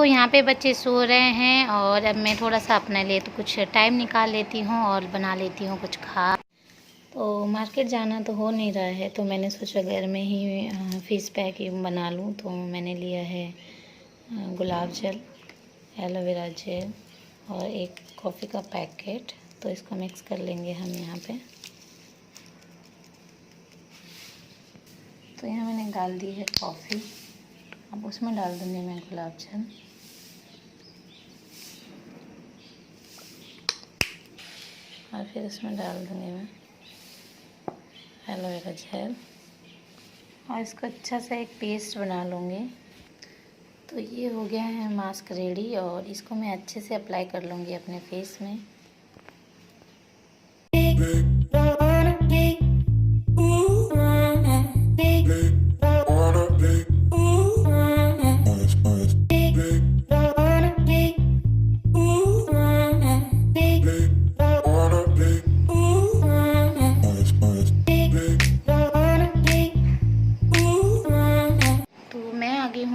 यहाँ पे बच्चे सो रहे हैं और अब मैं थोड़ा सा अपने लिए तो कुछ टाइम निकाल लेती हूँ और बना लेती हूँ कुछ खा। तो मार्केट जाना तो हो नहीं रहा है, तो मैंने सोचा घर में ही फ़ेस पैक बना लूँ। तो मैंने लिया है गुलाब जल, एलोवेरा जेल और एक कॉफ़ी का पैकेट। तो इसको मिक्स कर लेंगे हम यहाँ पे। तो यहाँ मैंने डाल दी है कॉफ़ी, अब उसमें डाल दूँगी मैं गुलाब जल। और फिर इसमें डाल दूँगी मैं एलोवेरा जेल और इसको अच्छा से एक पेस्ट बना लूँगी। तो ये हो गया है मास्क रेडी और इसको मैं अच्छे से अप्लाई कर लूँगी अपने फेस में।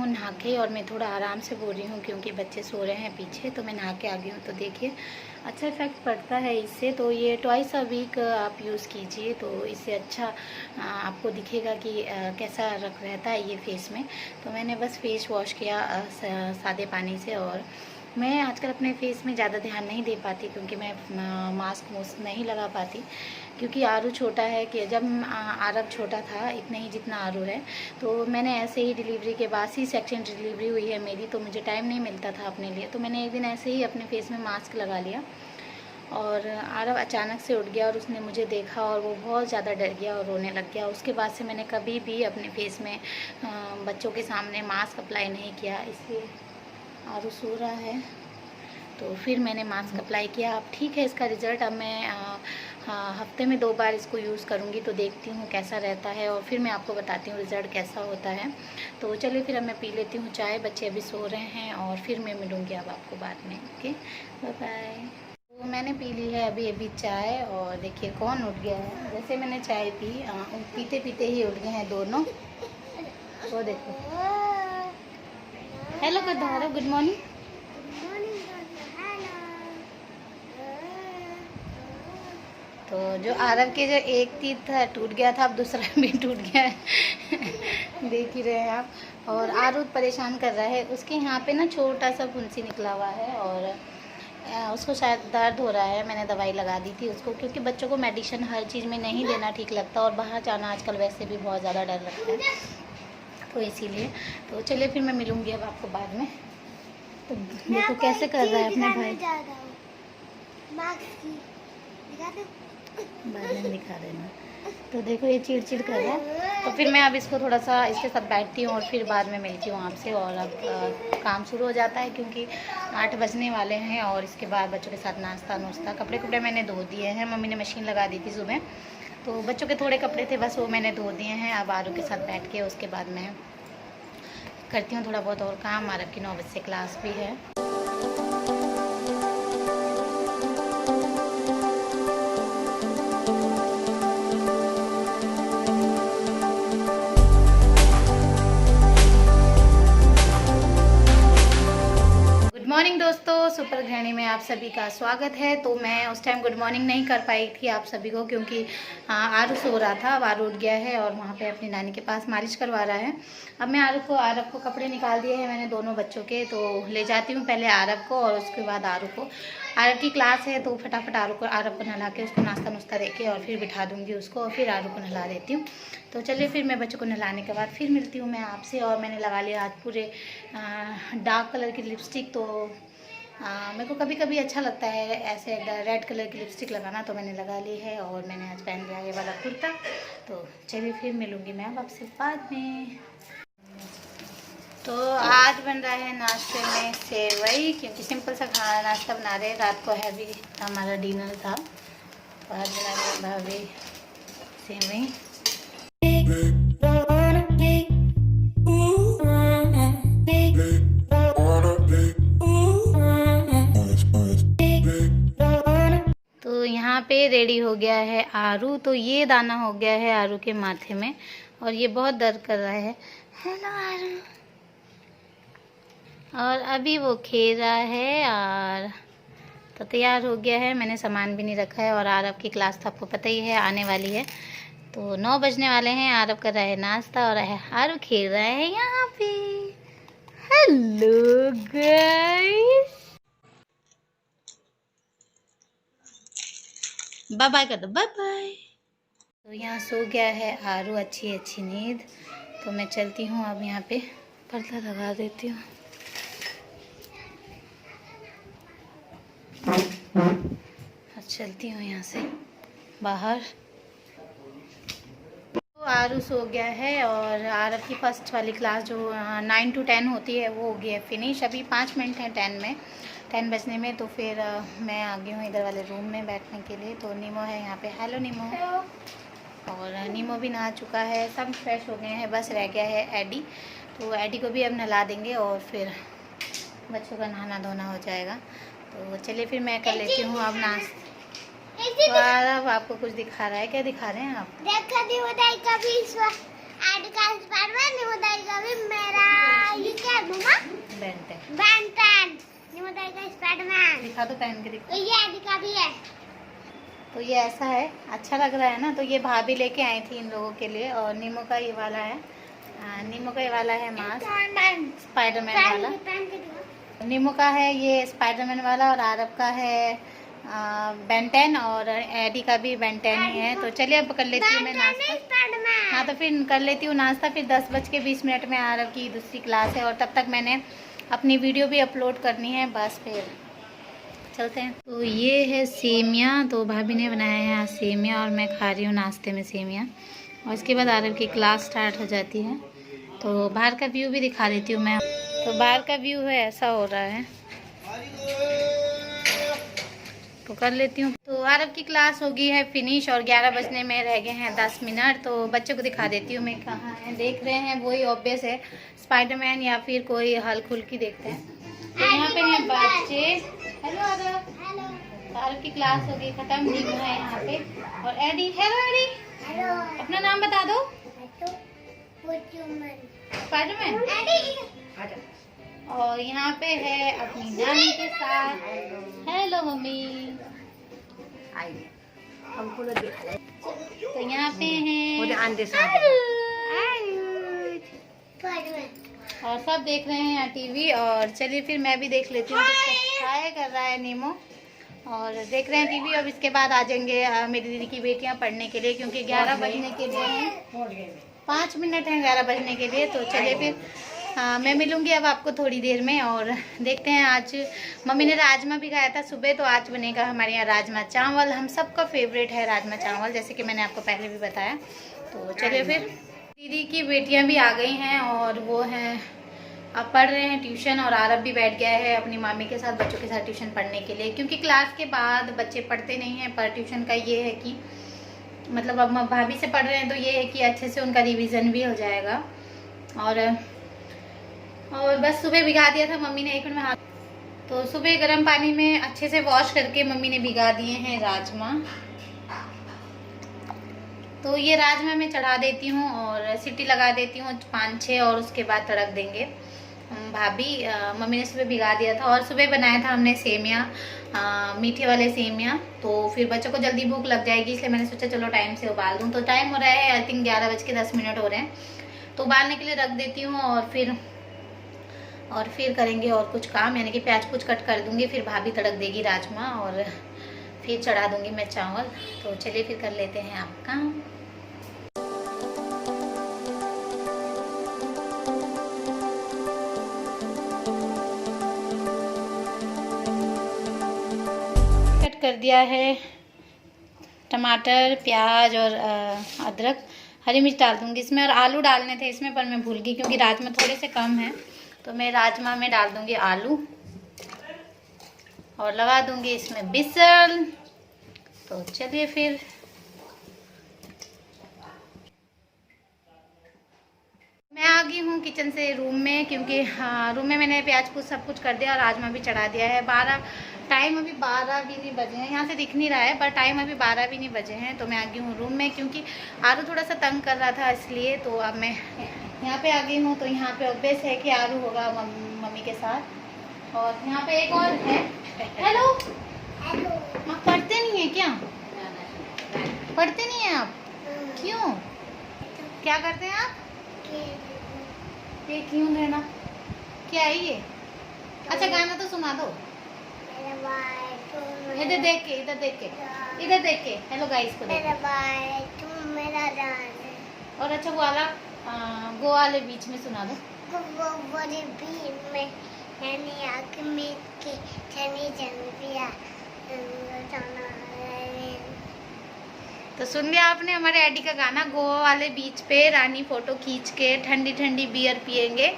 नहा के और मैं थोड़ा आराम से बोल रही हूँ क्योंकि बच्चे सो रहे हैं पीछे। तो मैं नहा के आ गई हूँ। तो देखिए अच्छा इफेक्ट पड़ता है इससे। तो ये ट्वाइस अ वीक आप यूज़ कीजिए, तो इससे अच्छा आपको दिखेगा कि कैसा रख रहता है ये फेस में। तो मैंने बस फेस वॉश किया सादे पानी से। और मैं आजकल अपने फेस में ज़्यादा ध्यान नहीं दे पाती क्योंकि मैं मास्क नहीं लगा पाती, क्योंकि आरू छोटा है। कि जब आरव छोटा था इतना ही जितना आरू है, तो मैंने ऐसे ही डिलीवरी के बाद सी सेक्शन डिलीवरी हुई है मेरी, तो मुझे टाइम नहीं मिलता था अपने लिए। तो मैंने एक दिन ऐसे ही अपने फेस में मास्क लगा लिया और आरव अचानक से उठ गया और उसने मुझे देखा और वो बहुत ज़्यादा डर गया और रोने लग गया। उसके बाद से मैंने कभी भी अपने फेस में बच्चों के सामने मास्क अप्लाई नहीं किया। इसलिए आरू सो रहा है तो फिर मैंने मास्क अप्लाई किया। अब ठीक है इसका रिज़ल्ट। अब मैं हफ्ते में 2 बार इसको यूज़ करूँगी, तो देखती हूँ कैसा रहता है और फिर मैं आपको बताती हूँ रिज़ल्ट कैसा होता है। तो चलिए फिर अब मैं पी लेती हूँ चाय, बच्चे अभी सो रहे हैं और फिर मैं मिलूँगी अब आपको बाद में। Okay bye bye. तो मैंने पी ली है अभी चाय और देखिए कौन उठ गया है। जैसे मैंने चाय पी पीते पीते ही उठ गए हैं दोनों। वो देखो हेलो कर दो, गुड मॉर्निंग। तो जो आरव के जो एक तीर था टूट गया था, अब दूसरा भी टूट गया है देख ही रहे हैं आप। और आरू परेशान कर रहा है, उसके यहाँ पे ना छोटा सा फुंसी निकला हुआ है और उसको शायद दर्द हो रहा है। मैंने दवाई लगा दी थी उसको, क्योंकि बच्चों को मेडिसिन हर चीज़ में नहीं देना ठीक लगता और बाहर जाना आजकल वैसे भी बहुत ज़्यादा डर लगता है, तो इसीलिए। तो चलिए फिर मैं मिलूँगी अब आपको बाद में। तो देखो कैसे कर रहा है अपने भाई, बाद में दिखा देना। तो देखो ये चिड़ कर रहा है। तो फिर मैं अब इसको थोड़ा सा इसके साथ बैठती हूँ और फिर बाद में मिलती हूँ आपसे। और अब काम शुरू हो जाता है क्योंकि 8 बजने वाले हैं और इसके बाद बच्चों के साथ नाश्ता कपड़े मैंने धो दिए हैं। मम्मी ने मशीन लगा दी थी सुबह, तो बच्चों के थोड़े कपड़े थे बस वो मैंने धो दिए हैं। अब आरू के साथ बैठ के उसके बाद मैं करती हूँ थोड़ा बहुत और काम। आरव की 9 बजे से क्लास भी है। मॉर्निंग दोस्तों, सुपर गृहिणी में आप सभी का स्वागत है। तो मैं उस टाइम गुड मॉर्निंग नहीं कर पाई थी आप सभी को क्योंकि आरू सो रहा था। अब आरू उठ गया है और वहाँ पे अपनी नानी के पास मालिश करवा रहा है। अब मैं आरव को कपड़े निकाल दिए हैं मैंने दोनों बच्चों के, तो ले जाती हूँ पहले आरव को और उसके बाद आरू को। आरव की क्लास है तो फटाफट आरव को नहला के उसको नाश्ता नुश्ता दे के और फिर बिठा दूँगी उसको और फिर आरू को नहला देती हूँ। तो चलिए फिर मैं बच्चों को नहलाने के बाद फिर मिलती हूँ मैं आपसे। और मैंने लगा लिया आज पूरे डार्क कलर की लिपस्टिक। तो मेरे को कभी कभी अच्छा लगता है ऐसे रेड कलर की लिपस्टिक लगाना, तो मैंने लगा ली है। और मैंने आज पहन लिया ये वाला कुर्ता। तो चलिए फिर मिलूँगी मैं अब आपसे बाद में। तो आज बन रहा है नाश्ते में सेवई, क्योंकि सिंपल सा खाना नाश्ता बना रहे हैं। रात को हैवी हमारा डिनर था, तो आज बना रहे भाभी सेवई। तो यहाँ पे रेडी हो गया है आरू। तो ये दाना हो गया है आरू के माथे में और ये बहुत दर्द कर रहा है। हेलो आरू, और अभी वो खेल रहा है। और तो तैयार हो गया है, मैंने सामान भी नहीं रखा है। और आरव की क्लास तो आपको पता ही है आने वाली है, तो 9 बजने वाले हैं। आरव कर रहा है नाश्ता और आरव खेल रहा है यहाँ पे। हेलो गाइस, बाय बाय कर दो, बाय बाय। तो यहाँ सो गया है आरू, अच्छी अच्छी नींद। तो मैं चलती हूँ अब, यहाँ पे पर्दा लगा देती हूँ। चलती हूँ यहाँ से बाहर। तो आरू सो गया है और आरव की फर्स्ट वाली क्लास जो 9 to 10 होती है वो हो गई है फिनिश। अभी 5 मिनट हैं 10 बजने में। तो फिर मैं आ गई हूँ इधर वाले रूम में बैठने के लिए। तो नीमो है यहाँ पे। हेलो नीमो। और नीमो भी नहा चुका है, सब फ्रेश हो गए हैं, बस रह गया है एडी। तो एडी को भी अब नहला देंगे और फिर बच्चों का नहाना धोना हो जाएगा। तो चलिए फिर मैं कर लेती हूँ अब नाश्ता। तो आरव आपको कुछ दिखा रहा है, क्या दिखा रहे हैं आप? देखा निमोदाई का भी ऐड का स्पाइडरमैन, निमोदाई का भी मेरा ये क्या है मम्मा? बेंटेन निमोदाई का स्पाइडरमैन। दिखा दो पहन के, दिखा। तो ये ऐड का भी है। तो ये ऐसा है, अच्छा लग रहा है ना। तो ये भाभी लेके आई थी इन लोगों के लिए। और नीमो का ये वाला है, नीमो का ये वाला है मास्क स्पाइडरमैन वाला। नीमो का है ये स्पाइडरमैन वाला और आरव का है बेंटेन और एडी का भी बेंटेन ही है। तो चलिए अब कर लेती हूँ मैं नाश्ता। हाँ तो फिर कर लेती हूँ नाश्ता। फिर 10:20 में आरव की दूसरी क्लास है और तब तक मैंने अपनी वीडियो भी अपलोड करनी है। बस फिर चलते हैं। तो ये है सेमिया, तो भाभी ने बनाया है आज सेमिया और मैं खा रही हूँ नाश्ते में सेमिया। और इसके बाद आरव की क्लास स्टार्ट हो जाती है। तो बाहर का व्यू भी दिखा देती हूँ मैं। तो बाहर का व्यू है, ऐसा हो रहा है। तो कर लेती हूँ। तो आरव की क्लास हो गई है फिनिश और 11 बजने में रह गए हैं 10 मिनट। तो बच्चों को दिखा देती हूँ मैं कहाँ हैं। देख रहे हैं वही ऑब्वियस है, स्पाइडरमैन या फिर कोई हल्क हुल्की देखते हैं। तो यहाँ पे हैं बच्चे। हेलो आरव। तो आरव की क्लास हो गई खत्म। नीमो है यहाँ पे और एडी। हेलो एडी, अपना नाम बता दो। स्पाइडरमैन। और यहाँ पे है अपनी नानी के साथ। Hello mummy. तो यहाँ पे हैं और सब देख रहे हैं यहाँ टीवी। और चलिए फिर मैं भी देख लेती हूँ। ट्राई कर रहा है नीमो और देख रहे हैं टीवी। अब इसके बाद आ जाएंगे मेरी दीदी की बेटियाँ पढ़ने के लिए, क्योंकि 11 बजने के लिए हैं, 5 मिनट हैं 11 बजने के लिए। तो चलिए फिर मैं मिलूंगी अब आपको थोड़ी देर में। और देखते हैं, आज मम्मी ने राजमा भी खाया था सुबह, तो आज बनेगा हमारे यहाँ राजमा चावल। हम सबका फेवरेट है राजमा चावल, जैसे कि मैंने आपको पहले भी बताया। तो चलिए फिर। दीदी की बेटियां भी आ गई हैं और वो हैं अब पढ़ रहे हैं ट्यूशन। और आरव भी बैठ गया है अपनी मामी के साथ बच्चों के साथ ट्यूशन पढ़ने के लिए, क्योंकि क्लास के बाद बच्चे पढ़ते नहीं हैं। पर ट्यूशन का ये है कि मतलब अब भाभी से पढ़ रहे हैं तो ये है कि अच्छे से उनका रिवीजन भी हो जाएगा। और बस सुबह भिगा दिया था मम्मी ने 1 मिनट में हाथ। तो सुबह गर्म पानी में अच्छे से वॉश करके मम्मी ने भिगा दिए हैं राजमा। तो ये राजमा मैं चढ़ा देती हूँ और सीटी लगा देती हूँ 5-6 और उसके बाद तड़क देंगे भाभी। मम्मी ने सुबह भिगा दिया था और सुबह बनाया था हमने सेमिया, मीठे वाले सेमिया। तो फिर बच्चों को जल्दी भूख लग जाएगी, इसलिए मैंने सोचा चलो टाइम से उबाल दूँ। तो टाइम हो रहा है आई थिंक 11:10 हो रहे हैं। तो उबालने के लिए रख देती हूँ और फिर करेंगे और कुछ काम, यानी कि प्याज कुछ कट कर दूंगी। फिर भाभी तड़क देगी राजमा और फिर चढ़ा दूंगी मैं चावल। तो चलिए फिर कर लेते हैं आप काम। कट कर दिया है टमाटर, प्याज और अदरक। हरी मिर्च डाल दूंगी इसमें और आलू डालने थे इसमें, पर मैं भूल गई क्योंकि राजमा थोड़े से कम है। तो मैं राजमा में डाल दूंगी आलू और लगा दूंगी इसमें बिसल। तो चलिए फिर। मैं आ गई हूँ किचन से रूम में, क्योंकि रूम में मैंने प्याज कुछ सब कुछ कर दिया और राजमा भी चढ़ा दिया है। टाइम अभी 12 भी नहीं बजे हैं, यहाँ से दिख नहीं रहा है पर टाइम अभी 12 भी नहीं बजे हैं। तो मैं आ गई हूँ रूम में, क्योंकि आरू थोड़ा सा तंग कर रहा था इसलिए। तो अब मैं यहाँ पे आ गई हूँ। तो यहाँ पे ऑब्वियस है कि आरू होगा मम्मी के साथ। और यहाँ पे एक और है। Hello hello. आप पढ़ते नहीं है क्या? पढ़ते नहीं है आप? क्यों? क्या करते हैं आप? ये क्यों लेना? क्या है ये? अच्छा गाना तो सुना दो। इधर देख के, इधर देख के, इधर देख के। हेलो गाइस को देख। तुम मेरा जान है। और अच्छा वो वाला गो वाले बीच में सुना दो। गो वाले बीच में यानी आँख में के छनी जंपिया। तो सुन लिया आपने हमारे एडी का गाना। गोवा वाले बीच पे रानी फोटो खींच के ठंडी ठंडी बियर पियेंगे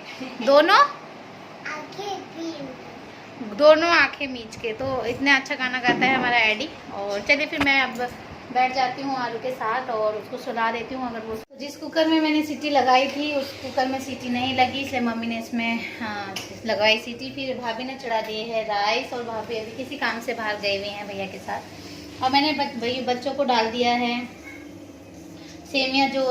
दोनों आंखें मीच के। तो इतने अच्छा गाना गाता है हमारा एडी। और चलिए फिर मैं अब बैठ जाती हूँ आलू के साथ और उसको सुला देती हूँ। अगर वो जिस कुकर में मैंने सीटी लगाई थी उस कुकर में सीटी नहीं लगी, इसलिए मम्मी ने इसमें लगाई सीटी। फिर भाभी ने चढ़ा दिए है राइस और भाभी अभी किसी काम से बाहर गए हुए हैं भैया के साथ। और मैंने बच्चों को डाल दिया है सेमिया जो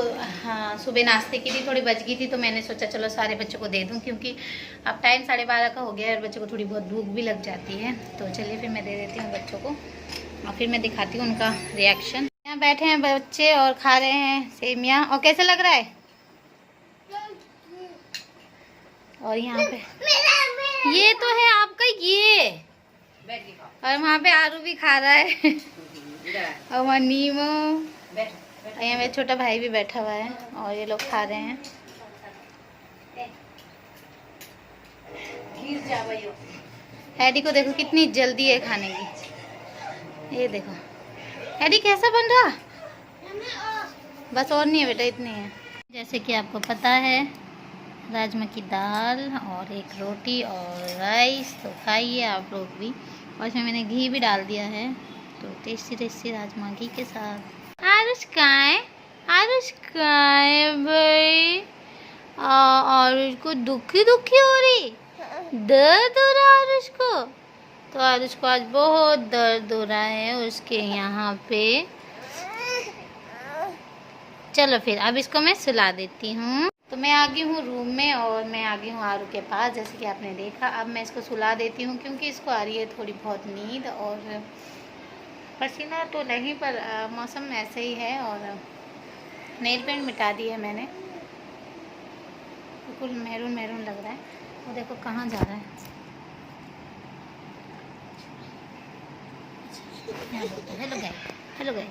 सुबह नाश्ते की थी, थोड़ी बच गई थी तो मैंने सोचा चलो सारे बच्चों को दे दूं, क्योंकि अब टाइम 12:30 का हो गया है और बच्चों को थोड़ी बहुत भूख भी लग जाती है। तो चलिए फिर मैं दे देती हूँ बच्चों को और फिर मैं दिखाती हूँ उनका रिएक्शन। यहाँ बैठे हैं बच्चे और खा रहे हैं सेमिया। और कैसे लग रहा है? और यहाँ पे ये तो है आपका ये, और वहाँ पे आरू भी खा रहा है और वहाँ नीमो, यहाँ मेरा छोटा भाई भी बैठा हुआ है और ये लोग खा रहे हैं। एडी को देखो कितनी जल्दी है खाने की। ये देखो एडी कैसा बन रहा। बस और नहीं है बेटा, इतनी है। जैसे कि आपको पता है राजमा की दाल और एक रोटी और राइस, तो खाइए आप लोग भी। और इसमें मैंने घी भी डाल दिया है, तो टेस्टी टेस्टी राजमा घी के साथ। आरुष कहाँ है? आरुष कहाँ है भाई? आरुष को दुखी हो रही, दर्द हो रहा है आरुष को। तो आरुष को आज बहुत दर्द हो रहा है उसके यहाँ पे। चलो फिर अब इसको मैं सुला देती हूँ। तो मैं आ गई हूँ रूम में और मैं आ गई हूँ आरू के पास, जैसे कि आपने देखा। अब मैं इसको सुला देती हूँ क्योंकि इसको आ रही है थोड़ी बहुत नींद और पसीना तो नहीं, पर मौसम ऐसे ही है। और नेल पेंट मिटा दी है मैंने, बिल्कुल मैरून मैरून लग रहा है। वो देखो कहाँ जा रहा है। Hello guys, hello guys.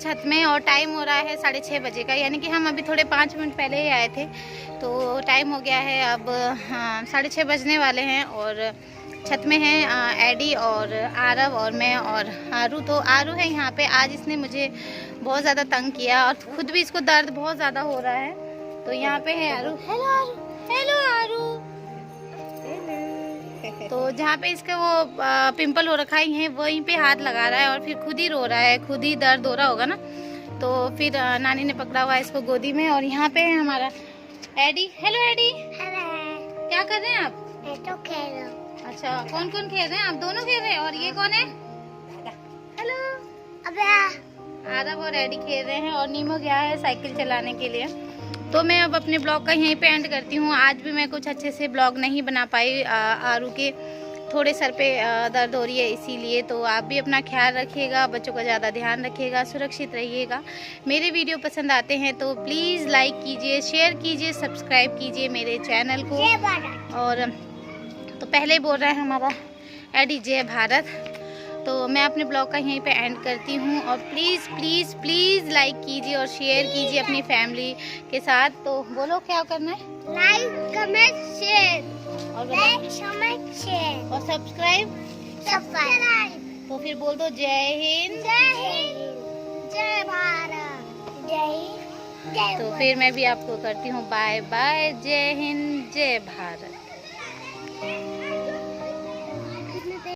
छत में और टाइम हो रहा है 6:30 बजे का, यानी कि हम अभी थोड़े 5 मिनट पहले ही आए थे। तो टाइम हो गया है अब 6:30 बजने वाले हैं। और छत में हैं एडी और आरव और मैं और आरू। तो आरू है यहाँ पे। आज इसने मुझे बहुत ज़्यादा तंग किया और खुद भी इसको दर्द बहुत ज़्यादा हो रहा है। तो यहाँ पे है आरू। हेलो आरू, हेलो आरू। तो जहाँ पे इसका वो पिंपल हो रखा है वहीं पे हाथ लगा रहा है और फिर खुद ही रो रहा है, खुद ही दर्द हो रहा होगा ना। तो फिर नानी ने पकड़ा हुआ है इसको गोदी में। और यहाँ पे है हमारा एडी। Hello AD. हेलो। क्या कर रहे हैं आप? मैं तो खेल रहा हूँ। अच्छा, कौन कौन खेल रहे हैं? आप दोनों खेल रहे हैं। और ये कौन है? हेलो। अबे आरव और एडी खेल रहे हैं और नीमो गया है साइकिल चलाने के लिए। तो मैं अब अपने ब्लॉग का यहीं पे एंड करती हूँ। आज भी मैं कुछ अच्छे से ब्लॉग नहीं बना पाई, आरू के थोड़े सर पे दर्द हो रही है इसीलिए। तो आप भी अपना ख्याल रखिएगा, बच्चों का ज़्यादा ध्यान रखिएगा, सुरक्षित रहिएगा। मेरे वीडियो पसंद आते हैं तो प्लीज़ लाइक कीजिए, शेयर कीजिए, सब्सक्राइब कीजिए मेरे चैनल को। और तो पहले बोल रहा है हमारा एडी जय भारत। तो मैं अपने ब्लॉग का यहीं पे एंड करती हूँ, और प्लीज़ प्लीज़ प्लीज़ लाइक कीजिए और शेयर कीजिए अपनी फैमिली के साथ। तो बोलो क्या करना है? लाइक कमेंट शेयर और और सब्सक्राइब। तो फिर बोल दो जय हिंद। जय भारत, जय तो फिर मैं भी आपको करती हूँ बाय बाय। जय हिंद, जय भारत।